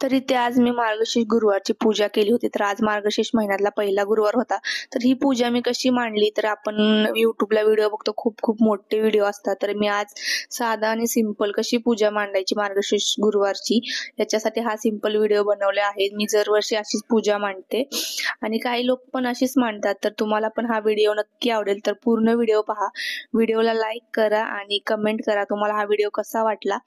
तर इथे आज मी मार्गशीर्ष गुरुवारची पूजा केली होती. तर आज मार्गशीर्ष महिन्यातला पहिला गुरुवार होता. तर ही पूजा मी कशी मांडली, तर आपण YouTubeला व्हिडिओ बघतो, खूप मोठे व्हिडिओ असतात. तर मी आज साधा आणि सिंपल कशी पूजा मांडायची मार्गशीर्ष गुरुवारची, याच्यासाठी हा सिंपल व्हिडिओ बनवला आहे. मी दरवर्षी अशीच पूजा मांडते आणि काही लोक पण अशीच मांडतात. तर तुम्हाला पण हा व्हिडिओ नक्की आवडेल, तर पूर्ण व्हिडिओ पहा. व्हिडिओला लाईक करा आणि कमेंट करा तुम्हाला हा व्हिडिओ कसा वाटला.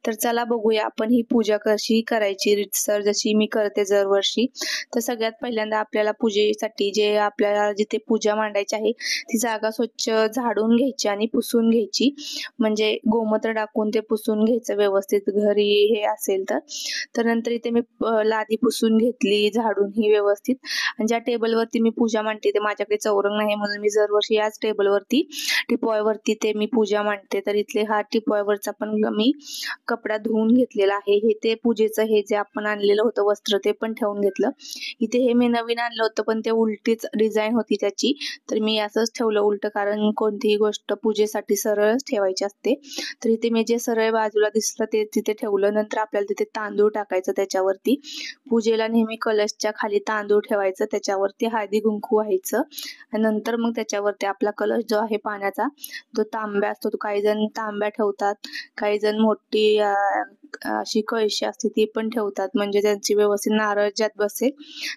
तर चला बघूया आपण ही पूजा कशी करायची रीतसर, जशी मी करते दरवर्षी. तर सगळ्यात पहिल्यांदा आपल्याला पूजेसाठी जे आपल्याला जिथे पूजा मांडायची आहे ती जागा स्वच्छ झाडून घ्यायची आणि पुसून घ्यायची. म्हणजे गोमूत्र टाकून ते पुसून घ्यायचं व्यवस्थित, घरी हे असेल तर. तर नंतर इथे मी लादी पुसून घेतली झाडून ही व्यवस्थित. आणि ज्या टेबलवरती मी पूजा मांडते ते माझ्याकडे चौरंग नाही, म्हणून मी दरवर्षी याच टेबलवरती टिपॉयवरती ते मी पूजा मांडते. तर इथले हा टिपॉयवरचा पण मी कपडा धुवून घेतलेला आहे. हे ते पूजेचं हे जे आपण आणलेलं होतं वस्त्र ते पण ठेवून घेतलं. इथे हे मी नवीन आणलं होतं पण ते उलटीच डिझाईन होती त्याची, तर मी असंच ठेवलं उलट, कारण कोणतीही गोष्ट पूजेसाठी सरळच ठेवायची असते. तर इथे मी जे सरळ बाजूला दिसलं ते तिथे ठेवलं. नंतर आपल्याला तिथे तांदूळ टाकायचं त्याच्यावरती. पूजेला नेहमी कलशच्या खाली तांदूळ ठेवायचं, त्याच्यावरती हळदी कुंकू व्हायचं आणि नंतर मग त्याच्यावरती आपला कलश जो आहे पाण्याचा, तो तांब्या असतो, तो काही जण तांब्या ठेवतात, काही जण मोठी अशी कळशी असते ती पण ठेवतात, म्हणजे त्यांची व्यवस्थित नारळ ज्यात बसेल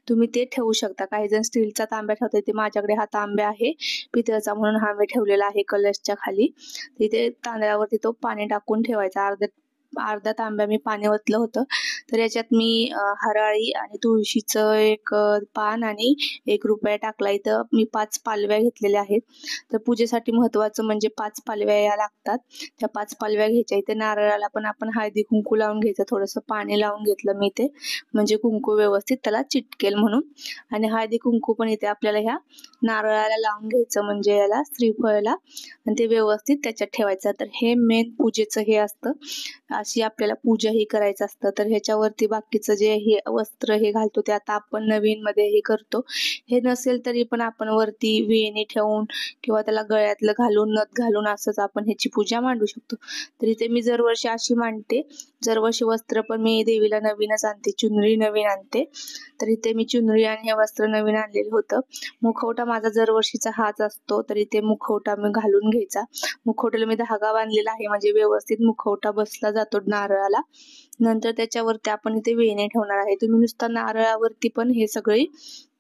तुम्ही ते ठेवू शकता. काही जण स्टीलचा तांब्या ठेवतात. ते माझ्याकडे हा तांब्या आहे पितळचा, म्हणून हा मी ठेवलेला आहे कलशच्या खाली. तिथे तांदळावरती तो पाणी टाकून ठेवायचा. अर्धा तांब्या मी पाणी ओतलं होतं. तर याच्यात मी हराळी आणि तुळशीचं एक पान आणि 1 रुपया टाकला. इथं मी 5 पालव्या घेतलेल्या आहेत. तर पूजेसाठी महत्वाचं म्हणजे 5 पालव्या या लागतात. त्या 5 पालव्या घ्यायच्या. इथे नारळाला पण आपण हळदी कुंकू लावून घ्यायचं, थोडंसं पाणी लावून घेतलं मी ते, म्हणजे कुंकू व्यवस्थित त्याला चिटकेल म्हणून. आणि हळदी कुंकू पण इथे आपल्याला ह्या नारळाला लावून घ्यायचं, म्हणजे याला श्रीफळाला, आणि ते व्यवस्थित त्याच्यात ठेवायचं. तर हे मेन पूजेचं हे असतं. अशी आपल्याला पूजा ही करायचं असतं. तर ह्याच्यावरती बाकीचं जे हे वस्त्र हे घालतो ते आता आपण नवीन मध्ये हे करतो. हे नसेल तरी पण आपण वरती वेणी ठेवून किंवा त्याला गळ्यातलं घालून नथ घालून असंच आपण ह्याची पूजा मांडू शकतो. तर इथे मी दरवर्षी अशी मांडते. दरवर्षी वस्त्र पण मी देवीला नवीनच आणते, चुनरी नवीन आणते. तर इथे मी चुनरी आणि हे वस्त्र नवीन आणलेलं होतं. मुखवटा माझा दरवर्षीचा हाच असतो. तर इथे मुखवटा मी घालून घ्यायचा. मुखवट्याला मी धागा बांधलेला आहे, म्हणजे व्यवस्थित मुखवटा बसला जातो नारळाला. नंतर त्याच्यावरती आपण इथे वेण्या ठेवणार आहे. तुम्ही नुसता नारळावरती पण हे सगळे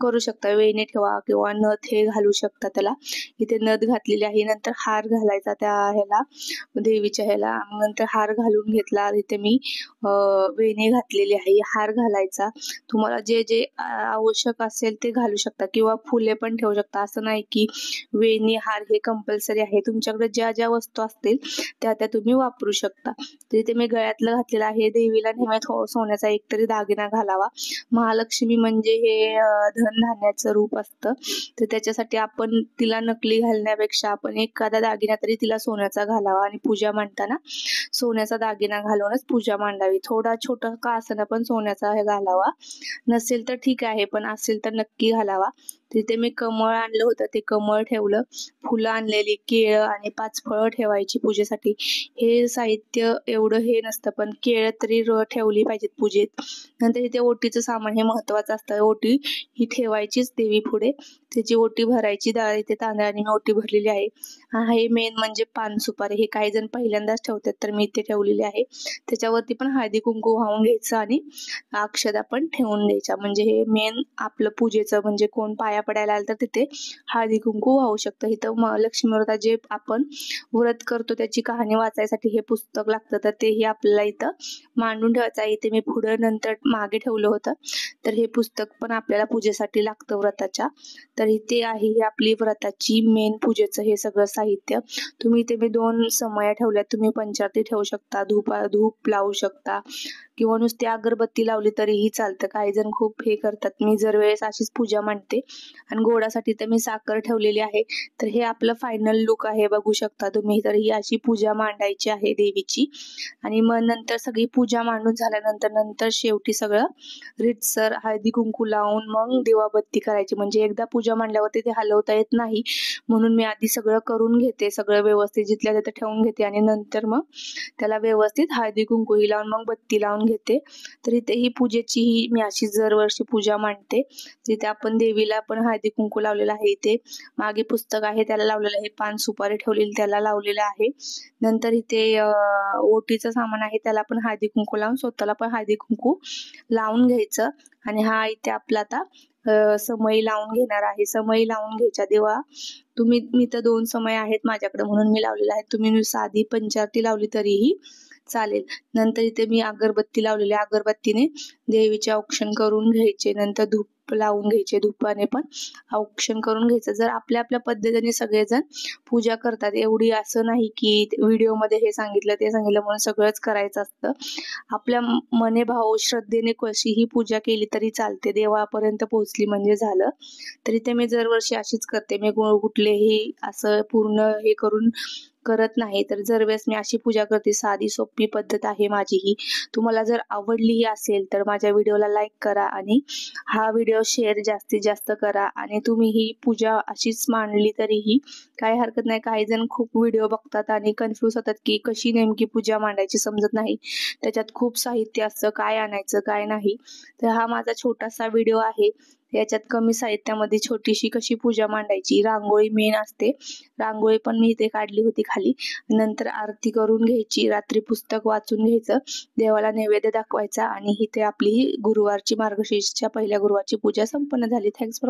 करू शकता. वेण्या ठेवा किंवा नथ हे घालू शकता त्याला. इथे नथ घातलेली आहे. नंतर हार घालायचा त्या ह्याला, देवीच्या ह्याला. नंतर हार घालून घेतला. इथे मी वेणी घातलेली आहे. हार घालायचा. तुम्हाला जे जे आवश्यक असेल ते घालू शकता किंवा फुले पण ठेवू शकता. असं नाही की वेणी हार हे कंपल्सरी आहे. तुमच्याकडे ज्या ज्या वस्तू असतील त्या त्या तुम्ही वापरू शकता. तर इथे मी गळ्यातलं घातलेलं आहे. देवीला नेहमी सोन्याचा एकतरी दागिना घालावा. महालक्ष्मी म्हणजे हे धनधान्याचं रूप असतं. तर त्याच्यासाठी आपण तिला नकली घालण्यापेक्षा आपण एखादा दागिना तरी तिला सोन्याचा घालावा. आणि पूजा मांडताना सोन्याचा दागिना घालूनच पूजा मांडावी. थोडा छोटा का असेना पण सोन्याचा हे घालावा. नसेल तर ठीक आहे, पण असेल तर नक्की घालावा. तिथे मी कमळ आणलं होतं, ते कमळ ठेवलं. फुलं आणलेली, केळ आणि 5 फळं ठेवायची पूजेसाठी. हे साहित्य एवढं हे नसतं, पण केळ तरी ठेवली पाहिजेत पूजेत. नंतर इथे ओटीचं सामान हे महत्वाचं असतं. ओटी ही ठेवायचीच देवी पुढे. त्याची ओटी भरायची. डाळ इथे तांदळाने मी ओटी भरलेली आहे. हे मेन म्हणजे पान सुपारी. हे काही जण पहिल्यांदाच ठेवतात, तर मी इथे ठेवलेली आहे. त्याच्यावरती पण हळदी कुंकू वाहून घ्यायचं आणि अक्षदा पण ठेवून द्यायच्या. म्हणजे हे मेन आपलं पूजेचं, म्हणजे कोण पाया पडायला आलं तर तिथे हळदी कुंकू वाहू शकतं. इथं लक्ष्मी व्रतात जे आपण व्रत करतो त्याची कहाणी वाचायसाठी हे पुस्तक लागतं, तर तेही आपल्याला इथं मांडून ठेवायचं आहे. इथे मी पुढं नंतर मागे ठेवलं होतं. तर हे पुस्तक पण आपल्याला पूजेसाठी लागतं व्रताच्या. तर इथे आहे ही आपली व्रताची मेन पूजेचं हे सगळं साहित्य. तुम्ही इथे मी 2 समया ठेवल्यात. तुम्ही पंचारती ठेवू शकता, धूप लावू शकता किंवा नुसती अगरबत्ती लावली तरीही चालतं. काही जण खूप हे करतात. मी जर वेळेस अशीच पूजा मांडते. आणि गोडासाठी तर मी साखर ठेवलेली आहे. तर हे आपलं फायनल लुक आहे, बघू शकता तुम्ही. तर ही अशी पूजा मांडायची आहे देवीची. आणि मग नंतर सगळी पूजा मांडून झाल्यानंतर शेवटी सगळं रीतसर हळदी कुंकू लावून मग दिवाबत्ती करायची. म्हणजे एकदा पूजा मांडल्यावरती ते हलवता येत नाही, म्हणून मी आधी सगळं करून घेते, सगळं व्यवस्थित जिथल्या तिथे ठेवून घेते आणि नंतर मग त्याला व्यवस्थित हळदी कुंकू लावून मग बत्ती लावून लावून घेते. तर इथे ही पूजेची ही मी अशी दरवर्षी पूजा मांडते. जिथे आपण देवीला पण हळदी कुंकू लावलेलं आहे. इथे मागे पुस्तक आहे त्याला लावलेलं आहे, पान सुपारी ठेवलेली त्याला लावलेलं आहे. नंतर इथे ओटीचं सामान आहे त्याला पण हळदी कुंकू लावून स्वतःला पण हळदी कुंकू लावून घ्यायचं. आणि हा इथे आपला आता समई लावून घेणार आहे. समई लावून घ्यायच्या तेव्हा मी तर 2 समई आहेत माझ्याकडे म्हणून मी लावलेला आहे. तुम्ही साधी पंचारती लावली तरीही चालेल. नंतर इथे मी अगरबत्ती लावलेली आहे. अगरबत्तीने देवीचे औक्षण करून घ्यायचे. नंतर धूप लावून घ्यायचे. धुपाने पण औक्षण करून घ्यायचं. जर आपल्या आपल्या पद्धतीने सगळेजण पूजा करतात. एवढी असं नाही की व्हिडिओमध्ये हे सांगितलं ते सांगितलं म्हणून सगळंच करायचं असतं. आपल्या मने भाव श्रद्धेने कशीही पूजा केली तरी चालते. देवापर्यंत पोहोचली म्हणजे झालं. तरी ते मी दरवर्षी अशीच करते. मी कुठलेही असं पूर्ण हे करून करत नाही. तर दरवेळेस मी अशी पूजा करते. साधी सोपी पद्धत आहे माझी ही. तुम्हाला जर आवडली असेल तर माझ्या व्हिडिओला लाईक करा आणि हा व्हिडिओ शेअर जास्तीत जास्त करा. आणि तुम्ही ही पूजा अशीच मांडली तरीही काही हरकत नाही. काही जण खूप व्हिडिओ बघतात आणि कन्फ्यूज होतात की कशी नेमकी पूजा मांडायची समजत नाही. त्याच्यात खूप साहित्य असतं, काय आणायचं काय नाही. तर हा माझा छोटासा व्हिडिओ आहे. याच्यात कमी साहित्यामध्ये छोटीशी कशी पूजा मांडायची. रांगोळी मेन असते. रांगोळी पण मी इथे काढली होती खाली. नंतर आरती करून घ्यायची. रात्री पुस्तक वाचून घ्यायचं. देवाला नैवेद्य दाखवायचा आणि इथे आपली गुरुवारची मार्गशीर्षच्या पहिल्या गुरुवारची पूजा संपन्न झाली. Thanks for